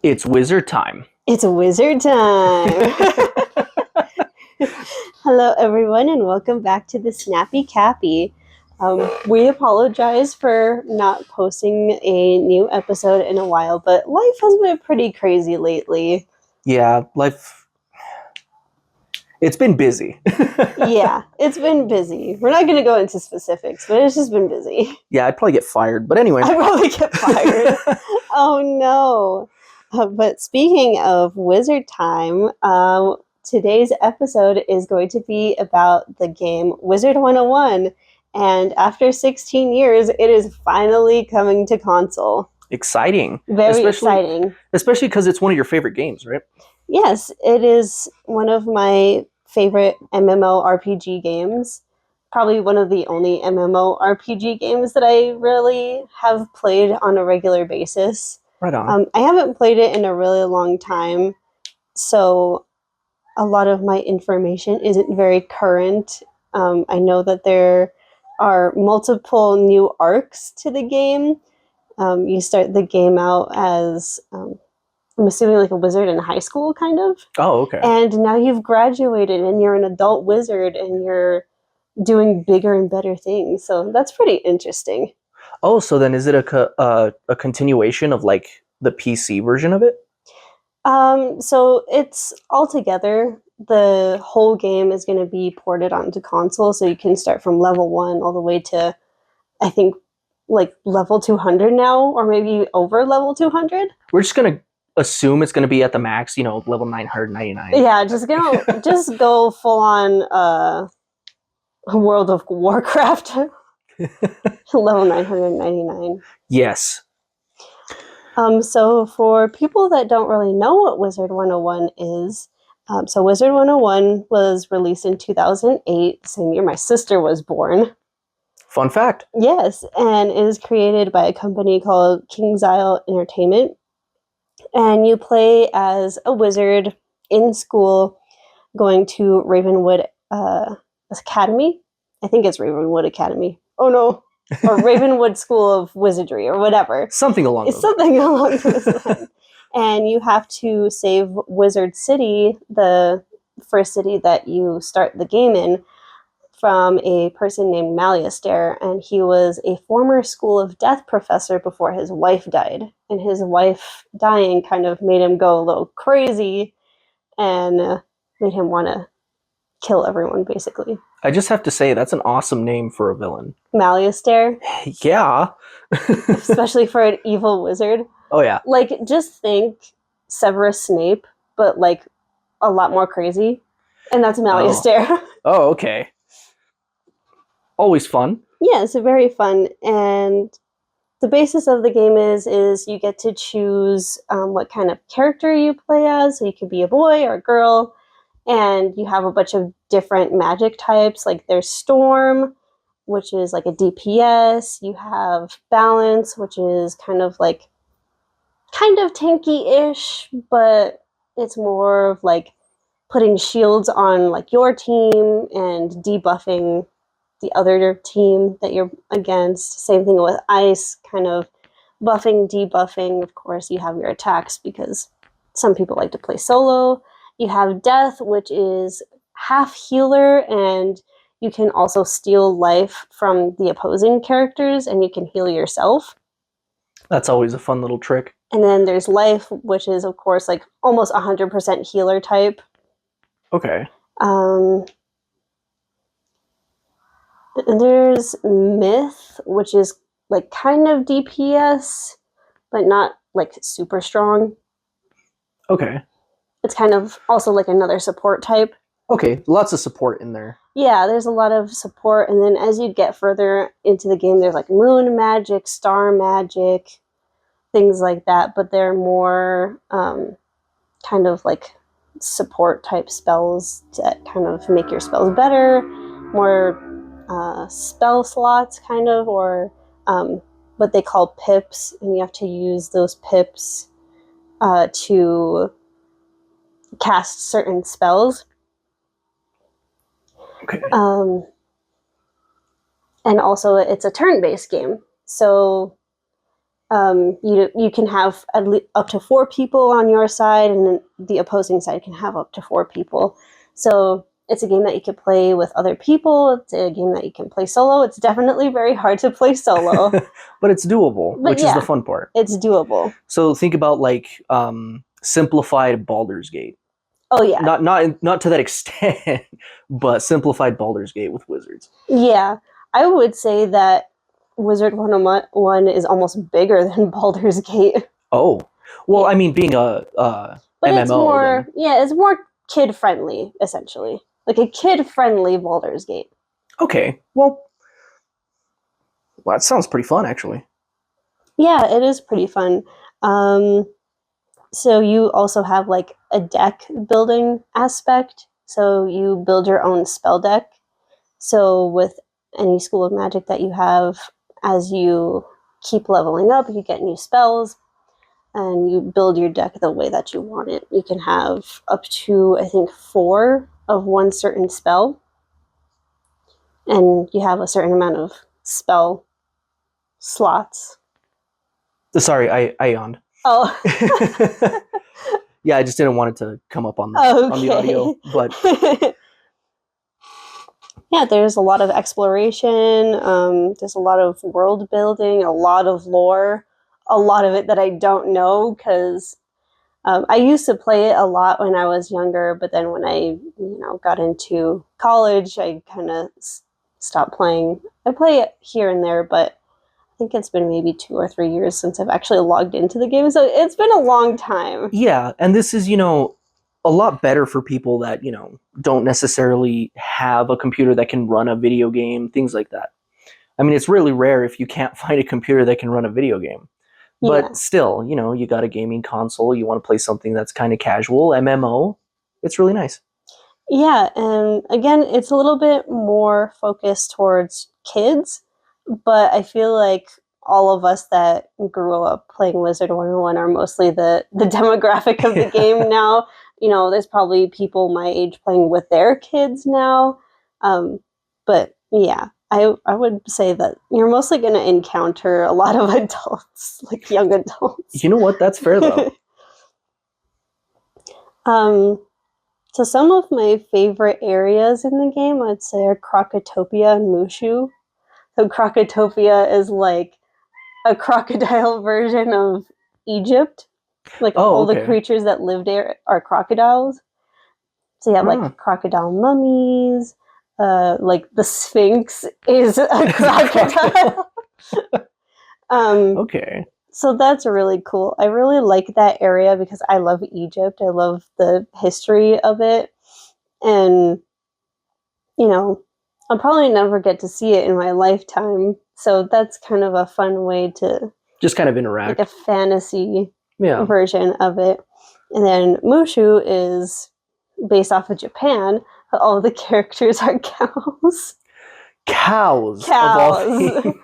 It's wizard time. It's wizard time. Hello, everyone, and welcome back to the Snappy Cappy. We apologize for not posting a new episode in a while, but life has been pretty crazy lately. Yeah, life. It's been busy. Yeah, it's been busy. We're not going to go into specifics, but it's just been busy. Yeah, I'd probably get fired. But anyway. I'd probably get fired. Oh, no. But speaking of wizard time, today's episode is going to be about the game Wizard101. And after 16 years, it is finally coming to console. Exciting. Very exciting. Especially because it's one of your favorite games, right? Yes, it is one of my favorite MMORPG games. Probably one of the only MMORPG games that I really have played on a regular basis. Right on. I haven't played it in a really long time, so a lot of my information isn't very current. I know that there are multiple new arcs to the game. You start the game out as, I'm assuming like a wizard in high school, kind of. Oh, okay. And now you've graduated and you're an adult wizard and you're doing bigger and better things. So that's pretty interesting. Oh, so then is it a continuation of like the PC version of it? So it's all together. The whole game is going to be ported onto console, so you can start from level 1 all the way to, I think, like level 200 now, or maybe over level 200. We're just gonna assume it's gonna be at the max, level 999. Yeah, just go full on World of Warcraft. Level 999. Yes. So for people that don't really know what Wizard101 is, so Wizard101 was released in 2008, the same year my sister was born. Fun fact. Yes, and it is created by a company called King's Isle Entertainment. And you play as a wizard in school going to Ravenwood Academy. I think it's Ravenwood Academy. Oh no. Or Ravenwood School of Wizardry or whatever. Something along those lines. And you have to save Wizard City, the first city that you start the game in, from a person named MAYBESTA, and he was a former School of Death professor before his wife died. And his wife dying kind of made him go a little crazy and made him want to kill everyone, basically. I just have to say, that's an awesome name for a villain. MAYBESTA? Yeah. Especially for an evil wizard. Oh, yeah. Like, just think Severus Snape, but, like, a lot more crazy. And that's MAYBESTA. Oh, okay. Always fun. Yeah, it's very fun. And the basis of the game is you get to choose what kind of character you play as. So you could be a boy or a girl. And you have a bunch of different magic types. Like there's Storm, which is like a DPS. You have Balance, which is kind of tanky-ish, but it's more of like putting shields on like your team and debuffing the other team that you're against. Same thing with Ice, kind of buffing, debuffing. Of course, you have your attacks because some people like to play solo. You have Death, which is half healer, and you can also steal life from the opposing characters, and you can heal yourself. That's always a fun little trick. And then there's Life, which is, of course, like almost 100% healer type. Okay. And there's Myth, which is like kind of DPS, but not like super strong. Okay. It's kind of also like another support type. Okay, lots of support in there. Yeah, there's a lot of support, and then as you get further into the game, there's like moon magic, star magic, things like that, but they're more kind of like support type spells that kind of make your spells better, more spell slots kind of, or what they call pips, and you have to use those pips to cast certain spells. Okay. And also it's a turn-based game. So You can have up to 4 people on your side, and then the opposing side can have up to 4 people. So it's a game that you can play with other people. It's a game that you can play solo. It's definitely very hard to play solo. But it's doable, which is the fun part. It's doable. So think about like simplified Baldur's Gate. Oh yeah. Not to that extent, but simplified Baldur's Gate with wizards. Yeah. I would say that Wizard101 is almost bigger than Baldur's Gate. Oh. Well, I mean, being a but MMO, it's more it's more kid friendly, essentially. Like a kid friendly Baldur's Gate. Okay. Well, that sounds pretty fun, actually. Yeah, it is pretty fun. So you also have like a deck building aspect. So you build your own spell deck. So with any school of magic that you have, as you keep leveling up, you get new spells, and you build your deck the way that you want it. You can have up to, I think, 4 of one certain spell, and you have a certain amount of spell slots. Sorry, I yawned. Oh. Yeah, I just didn't want it to come up on the audio, but yeah, there's a lot of exploration. There's a lot of world building, a lot of lore, a lot of it that I don't know because I used to play it a lot when I was younger, but then when I got into college, I kind of stopped playing. I play it here and there, but I think it's been maybe 2 or 3 years since I've actually logged into the game, so it's been a long time. Yeah, and this is, a lot better for people that, don't necessarily have a computer that can run a video game, things like that. I mean, it's really rare if you can't find a computer that can run a video game. But still, you got a gaming console, you want to play something that's kind of casual, MMO, it's really nice. Yeah, and again, it's a little bit more focused towards kids, but I feel like all of us that grew up playing Wizard101 are mostly the demographic of the game now. There's probably people my age playing with their kids now. But yeah, I would say that you're mostly going to encounter a lot of adults, like young adults. You know what? That's fair, though. So some of my favorite areas in the game, I'd say, are Crocotopia and Mushu. So Crocotopia is like a crocodile version of Egypt. Like all the creatures that live there are crocodiles. So you have like crocodile mummies. Like the Sphinx is a crocodile. Okay. So that's really cool. I really like that area because I love Egypt. I love the history of it. And, I'll probably never get to see it in my lifetime. So that's kind of a fun way to just kind of interact. Like a fantasy version of it. And then Mushu is based off of Japan, but all the characters are cows. Cows. Of all things.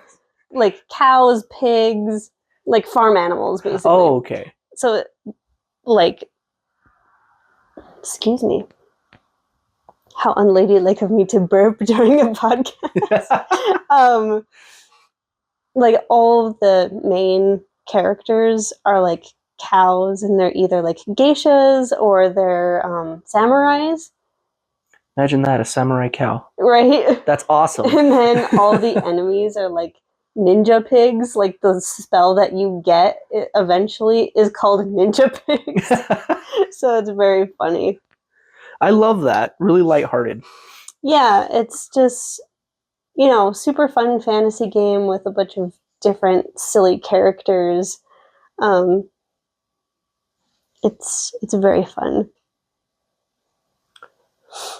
Like cows, pigs, like farm animals, basically. Oh, okay. So, like, excuse me. How unladylike of me to burp during a podcast. Like all of the main characters are like cows, and they're either like geishas or they're samurais. Imagine that, a samurai cow. Right? That's awesome. And then all the enemies are like ninja pigs. Like the spell that you get eventually is called ninja pigs. So it's very funny. I love that. Really lighthearted. Yeah, it's just, super fun fantasy game with a bunch of different silly characters. It's very fun.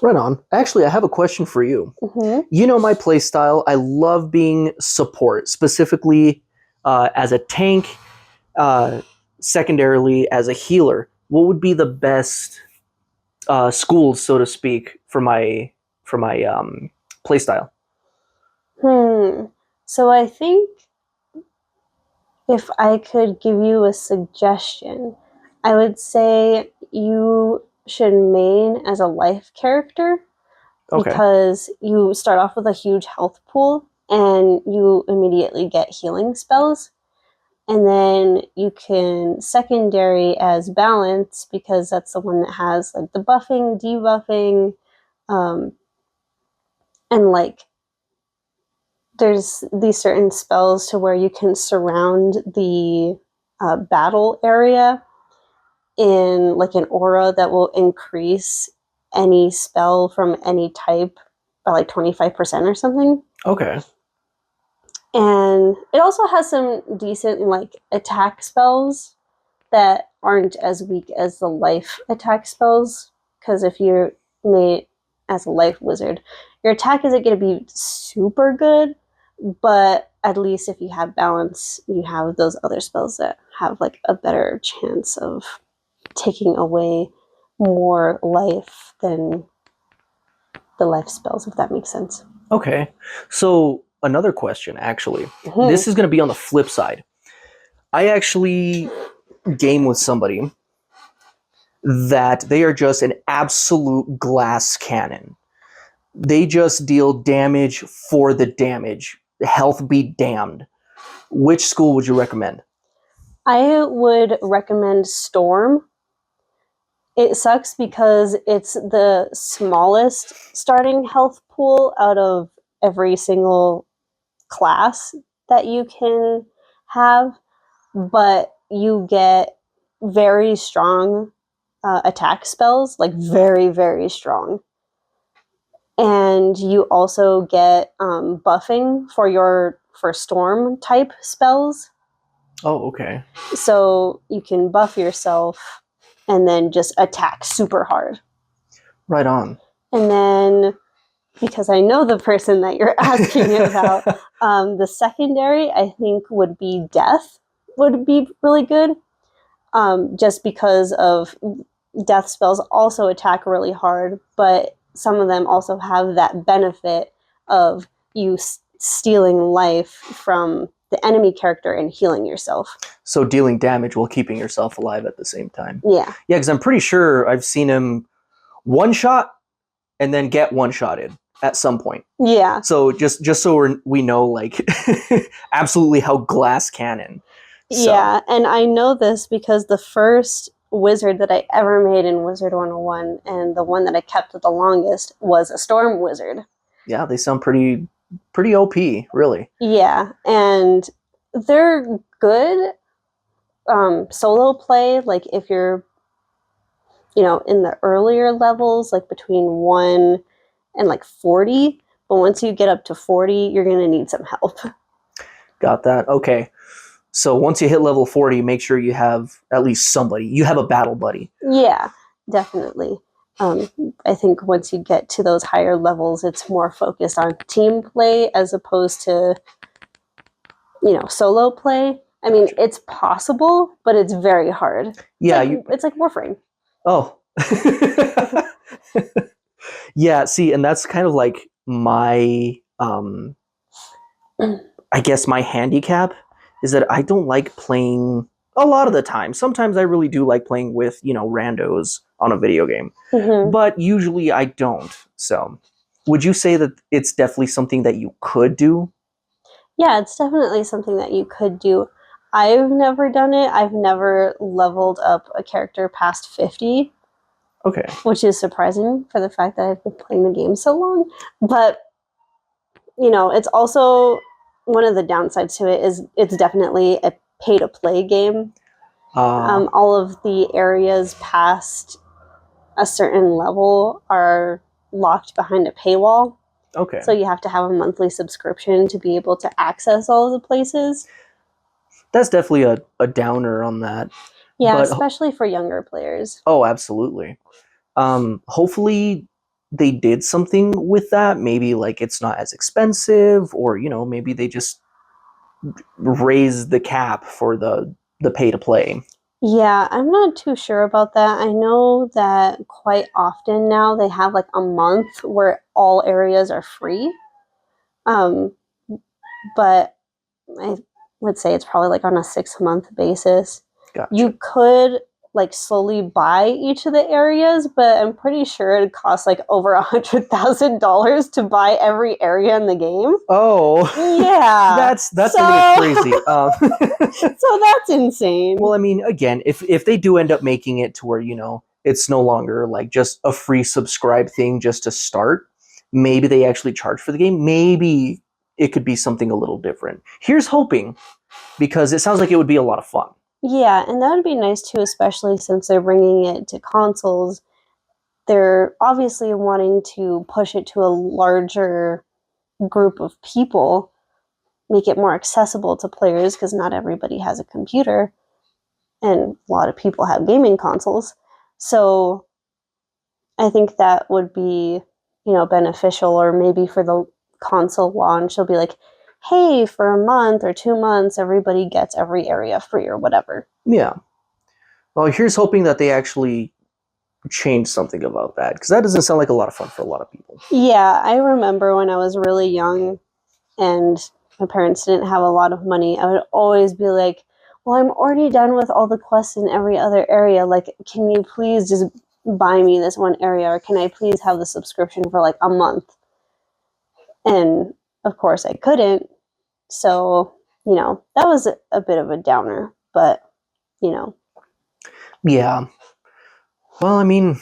Right on. Actually, I have a question for you. Mm-hmm. You know my play style. I love being support, specifically as a tank, secondarily as a healer. What would be the best schools, so to speak, for my play style? So I think if I could give you a suggestion, I would say you should main as a life character, because you start off with a huge health pool and you immediately get healing spells. And then you can secondary as balance, because that's the one that has like the buffing, debuffing, and like there's these certain spells to where you can surround the battle area in like an aura that will increase any spell from any type by like 25% or something. Okay. And it also has some decent like attack spells that aren't as weak as the life attack spells. Because if you're made as a life wizard, your attack isn't going to be super good, but at least if you have balance, you have those other spells that have like a better chance of taking away more life than the life spells, if that makes sense. Okay. So another question, actually. Mhm. This is going to be on the flip side. I actually game with somebody that they are just an absolute glass cannon. They just deal damage for the damage. Health be damned. Which school would you recommend? I would recommend Storm. It sucks because it's the smallest starting health pool out of every single class that you can have, but you get very strong attack spells, like very, very strong. And you also get buffing for storm type spells. Oh, okay. So you can buff yourself and then just attack super hard. Right on. And then, because I know the person that you're asking about, the secondary, I think, would be death, would be really good. Just because of death spells also attack really hard, but some of them also have that benefit of you stealing life from the enemy character and healing yourself. So dealing damage while keeping yourself alive at the same time. Yeah. Yeah, because I'm pretty sure I've seen him one shot and then get one-shotted at some point. Yeah. So just so we know, like, absolutely how glass cannon. So. Yeah, and I know this because the first wizard that I ever made in Wizard101, and the one that I kept the longest, was a storm wizard. Yeah, they sound pretty OP, really. Yeah, and they're good solo play, like if you're, in the earlier levels, like between 1 and like 40, but once you get up to 40, you're going to need some help. Got that. Okay. So once you hit level 40, make sure you have at least somebody. You have a battle buddy. Yeah, definitely. I think once you get to those higher levels, it's more focused on team play as opposed to, solo play. I mean, it's possible, but it's very hard. Yeah, it's like Warframe. Oh. Yeah, see, and that's kind of like my, I guess my handicap is that I don't like playing a lot of the time. Sometimes I really do like playing with, randos on a video game. Mm-hmm. But usually I don't. So would you say that it's definitely something that you could do? Yeah, it's definitely something that you could do. I've never done it. I've never leveled up a character past 50. Okay. Which is surprising for the fact that I've been playing the game so long. But, it's also one of the downsides to it is it's definitely a pay-to-play game. All of the areas past a certain level are locked behind a paywall. Okay. So you have to have a monthly subscription to be able to access all of the places. That's definitely a downer on that. Yeah, but especially for younger players. Oh, absolutely. Hopefully they did something with that. Maybe like it's not as expensive, or maybe they just raise the cap for the pay to play. Yeah, I'm not too sure about that. I know that quite often now they have like a month where all areas are free. But I would say it's probably like on a 6-month basis. Gotcha. You could like slowly buy each of the areas, but I'm pretty sure it costs like over $100,000 to buy every area in the game. Oh, Yeah, that's a little crazy. So that's insane. Well, I mean, again, if they do end up making it to where, you know, it's no longer like just a free subscribe thing just to start, maybe they actually charge for the game. Maybe it could be something a little different. Here's hoping, because it sounds like it would be a lot of fun. Yeah, and that would be nice too, especially since they're bringing it to consoles. They're obviously wanting to push it to a larger group of people, make it more accessible to players, because not everybody has a computer, and a lot of people have gaming consoles. So I think that would be, you know, beneficial, or maybe for the console launch, they'll be like, hey, for a month or 2 months, everybody gets every area free or whatever. Yeah. Well, here's hoping that they actually change something about that, because that doesn't sound like a lot of fun for a lot of people. Yeah, I remember when I was really young and my parents didn't have a lot of money, I would always be like, well, I'm already done with all the quests in every other area. Like, can you please just buy me this one area, or can I please have the subscription for like a month? And of course I couldn't. So, you know, that was a bit of a downer, but, you know. Yeah. Well, I mean,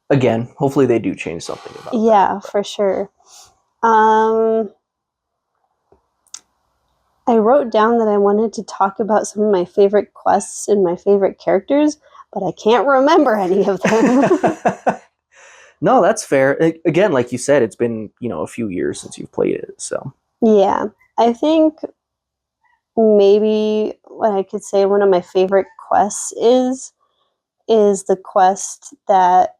again, hopefully they do change something about that. Yeah, for sure. I wrote down that I wanted to talk about some of my favorite quests and my favorite characters, but I can't remember any of them. No, that's fair. Again, like you said, it's been, you know, a few years since you've played it, so. Yeah, I think maybe what I could say one of my favorite quests is the quest that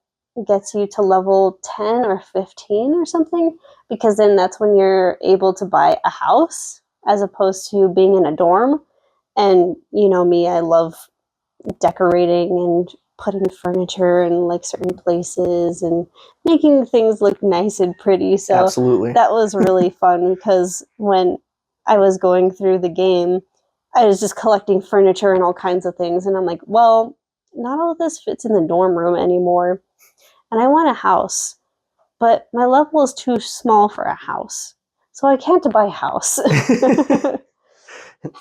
gets you to level 10 or 15 or something, because then that's when you're able to buy a house as opposed to being in a dorm. And you know me, I love decorating and putting furniture in like certain places and making things look nice and pretty. So absolutely, that was really fun, because when I was going through the game, I was just collecting furniture and all kinds of things, and I'm like, well, not all of this fits in the dorm room anymore, and I want a house, but my level is too small for a house, so I can't buy a house.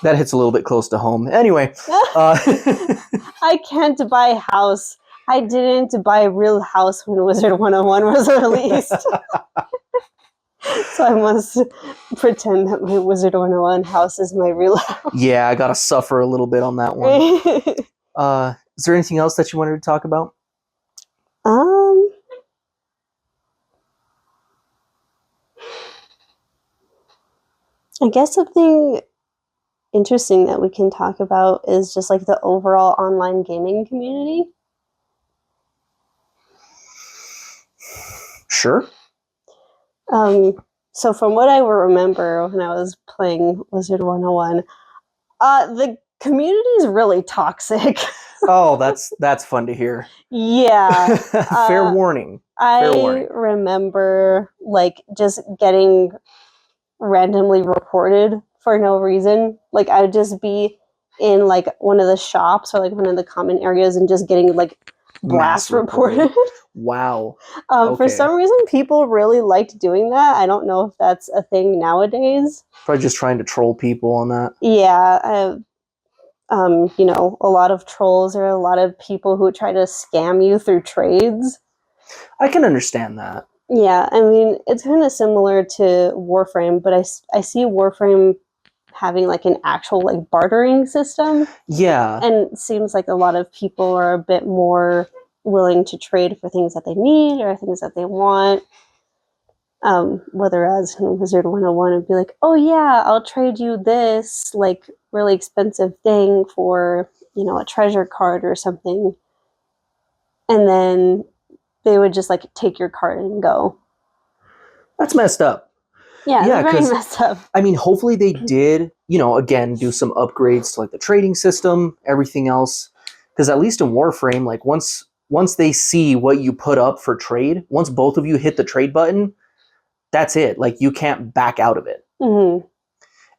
That hits a little bit close to home. Anyway, I can't buy a house. I didn't buy a real house when Wizard101 was released. So I must pretend that my Wizard101 house is my real house. Yeah, I gotta suffer a little bit on that one. Is there anything else that you wanted to talk about? I guess something interesting that we can talk about is just like the overall online gaming community. Sure. So from what I remember when I was playing Wizard101, the community is really toxic. Oh, that's fun to hear. Yeah. Fair warning. I remember like just getting randomly reported for no reason. Like I would just be in like one of the shops or like one of the common areas and just getting like blast reported. Wow. For some reason, people really liked doing that. I don't know if that's a thing nowadays. Probably just trying to troll people on that. Yeah. You know, a lot of trolls or a lot of people who try to scam you through trades. I can understand that. Yeah, I mean, it's kind of similar to Warframe, but I see Warframe having like an actual like bartering system. Yeah. And it seems like a lot of people are a bit more willing to trade for things that they need or things that they want. Whereas in Wizard101 would be like, oh yeah, I'll trade you this like really expensive thing for, you know, a treasure card or something. And then they would just like take your card and go. That's messed up. Yeah, very messed up. I mean, hopefully they did, you know, again, do some upgrades to like the trading system, everything else. Because at least in Warframe, like once they see what you put up for trade, once both of you hit the trade button, that's it. Like you can't back out of it. Mm-hmm.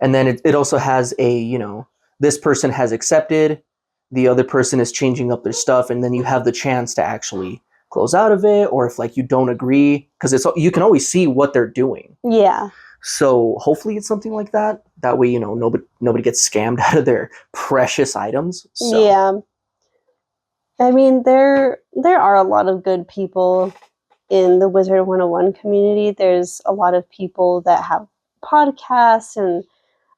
And then it also has a, you know, this person has accepted, the other person is changing up their stuff, and then you have the chance to actually close out of it, or if like you don't agree, because it's you can always see what they're doing. Yeah. So hopefully it's something like that. That way, nobody gets scammed out of their precious items. So. Yeah. I mean, there are a lot of good people in the Wizard101 community. There's a lot of people that have podcasts and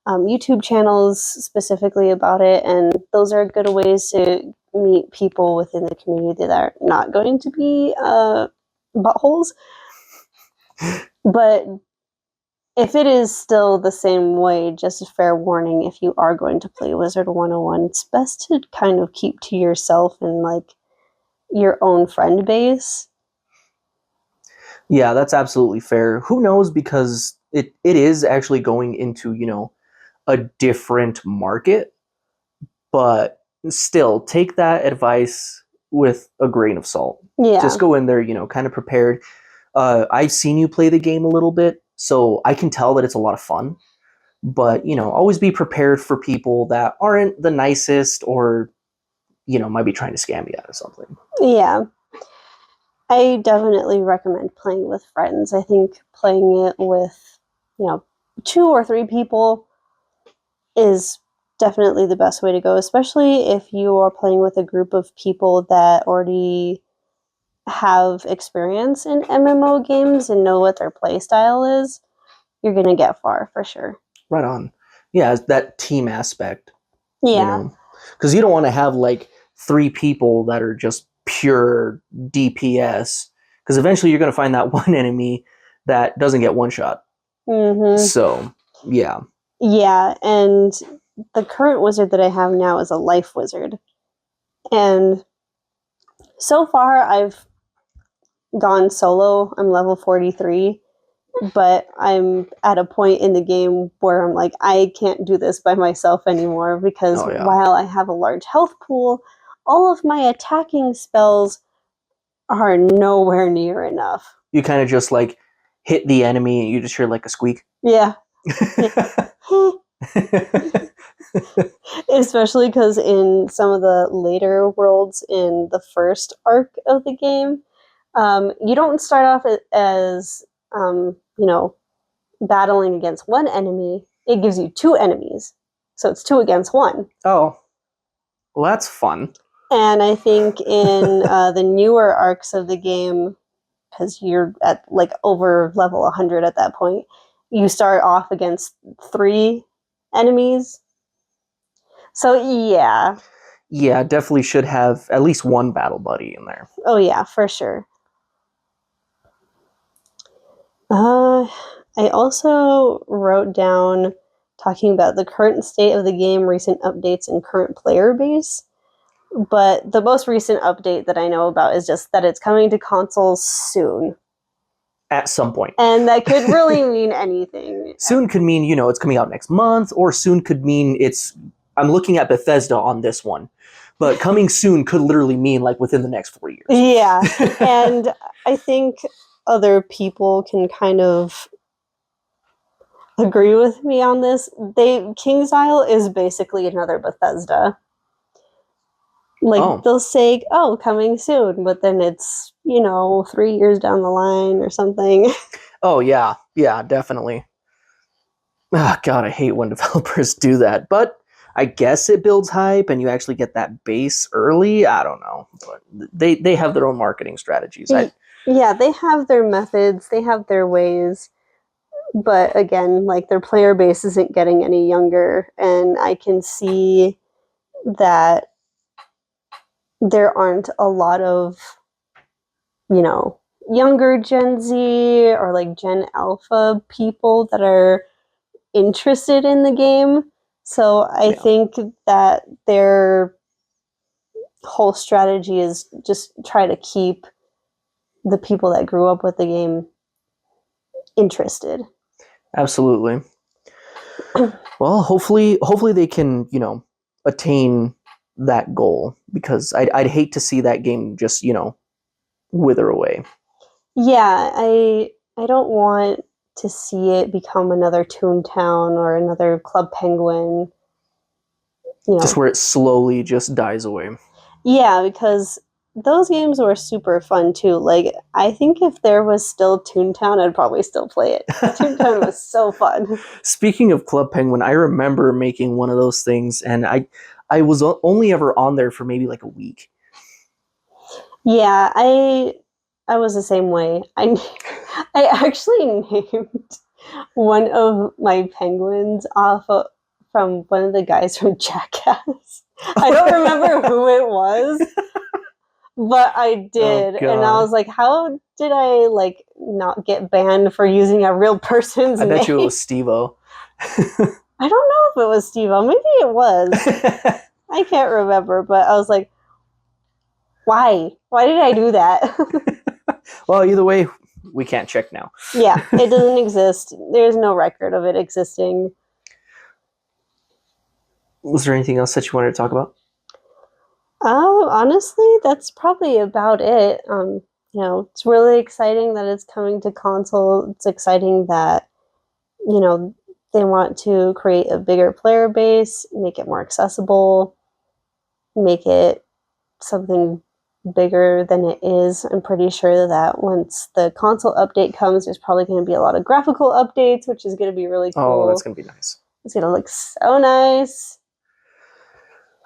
YouTube channels specifically about it, and those are good ways to meet people within the community that are not going to be buttholes. But if it is still the same way, just a fair warning, if you are going to play Wizard101, it's best to kind of keep to yourself and like your own friend base. Yeah, that's absolutely fair. Who knows, because it is actually going into, a different market, but still take that advice with a grain of salt. Yeah. Just go in there, kind of prepared. I've seen you play the game a little bit, so I can tell that it's a lot of fun. But, always be prepared for people that aren't the nicest or, might be trying to scam you out of something. Yeah. I definitely recommend playing with friends. I think playing it with, 2 or 3 people is definitely the best way to go, especially if you are playing with a group of people that already have experience in MMO games and know what their play style is. You're going to get far for sure. Right on. Yeah, that team aspect. Yeah. Because you don't want to have like 3 people that are just pure DPS, because eventually you're going to find that one enemy that doesn't get one shot. Mm-hmm. So, yeah. Yeah, and the current wizard that I have now is a life wizard. And so far I've gone solo. I'm level 43, but I'm at a point in the game where I'm like, I can't do this by myself anymore, because while I have a large health pool, all of my attacking spells are nowhere near enough. You kind of just like hit the enemy and you just hear like a squeak. Yeah. Especially because in some of the later worlds in the first arc of the game, you don't start off as battling against one enemy. It gives you 2 enemies, so it's 2 against 1. Oh, well, that's fun. And I think in the newer arcs of the game, because you're at like over level 100 at that point, you start off against 3 enemies. So yeah. Yeah, definitely should have at least one battle buddy in there. Oh yeah, for sure. I also wrote down talking about the current state of the game, recent updates, and current player base. But the most recent update that I know about is just that it's coming to consoles soon. At some point. And that could really mean anything. Soon could mean, it's coming out next month, or soon could mean I'm looking at Bethesda on this one. But coming soon could literally mean like within the next 4 years. Yeah. And I think other people can kind of agree with me on this. KingsIsle is basically another Bethesda. Like, they'll say, coming soon, but then it's, 3 years down the line or something. Oh, yeah. Yeah, definitely. Oh, God, I hate when developers do that. But I guess it builds hype and you actually get that base early. I don't know. But they have their own marketing strategies. Yeah, they have their methods. They have their ways. But again, like, their player base isn't getting any younger. And I can see that there aren't a lot of, younger Gen Z or like Gen Alpha people that are interested in the game. So I think that their whole strategy is just try to keep the people that grew up with the game interested. Absolutely. Well, hopefully they can, attain that goal, because I'd hate to see that game just, wither away. Yeah, I don't want to see it become another Toontown or another Club Penguin. you know, Just where it slowly just dies away. yeah, because those games were super fun too. Like, I think if there was still Toontown, I'd probably still play it. Toontown was so fun. Speaking of Club Penguin, I remember making one of those things, and I was only ever on there for maybe like a week. Yeah, I was the same way. I actually named one of my penguins from one of the guys from Jackass. I don't remember who it was, but I did, and I God. was like, "How did I like not get banned for using a real person's I name?" bet you it was Steve-O. I don't know if it was Steve-O. Maybe it was. I can't remember, but I was like, "Why? Why did I do that?" Well, either way, we can't check now. Yeah, it doesn't exist. There's no record of it existing. Was there anything else that you wanted to talk about? Honestly, that's probably about it. You know, it's really exciting that it's coming to console. It's exciting that, you know, they want to create a bigger player base, make it more accessible, make it something bigger than it is. I'm pretty sure that once the console update comes, there's probably going to be a lot of graphical updates, which is going to be really cool. Oh, that's going to be nice. It's going to look so nice.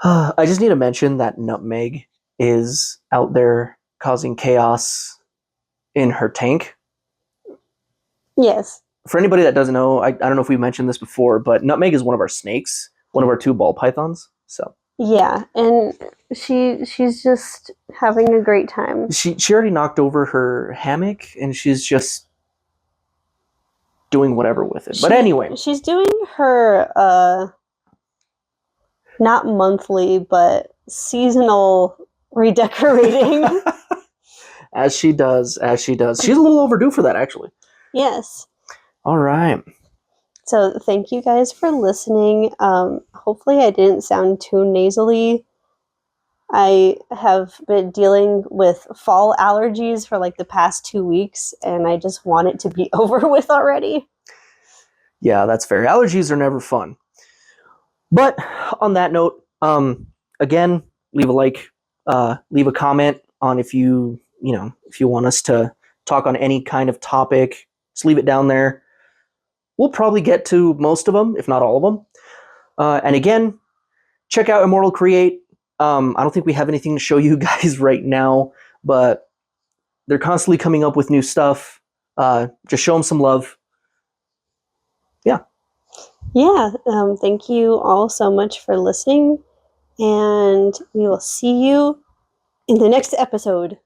I just need to mention that Nutmeg is out there causing chaos in her tank. Yes. For anybody that doesn't know, I don't know if we mentioned this before, but Nutmeg is one of our snakes, one of our 2 ball pythons. So yeah, and she's just having a great time. she already knocked over her hammock, and she's just doing whatever with it. But anyway, she's doing her not monthly but seasonal redecorating. as she does. She's a little overdue for that, actually. Yes. All right. So thank you guys for listening. Hopefully I didn't sound too nasally. I have been dealing with fall allergies for like the past 2 weeks, and I just want it to be over with already. Yeah, that's fair. Allergies are never fun. But on that note, again, leave a like, leave a comment on if you want us to talk on any kind of topic. Just leave it down there. We'll probably get to most of them, if not all of them. And again, check out Immortal Create. I don't think we have anything to show you guys right now, but they're constantly coming up with new stuff. Just show them some love. Yeah. Yeah. Thank you all so much for listening, and we will see you in the next episode.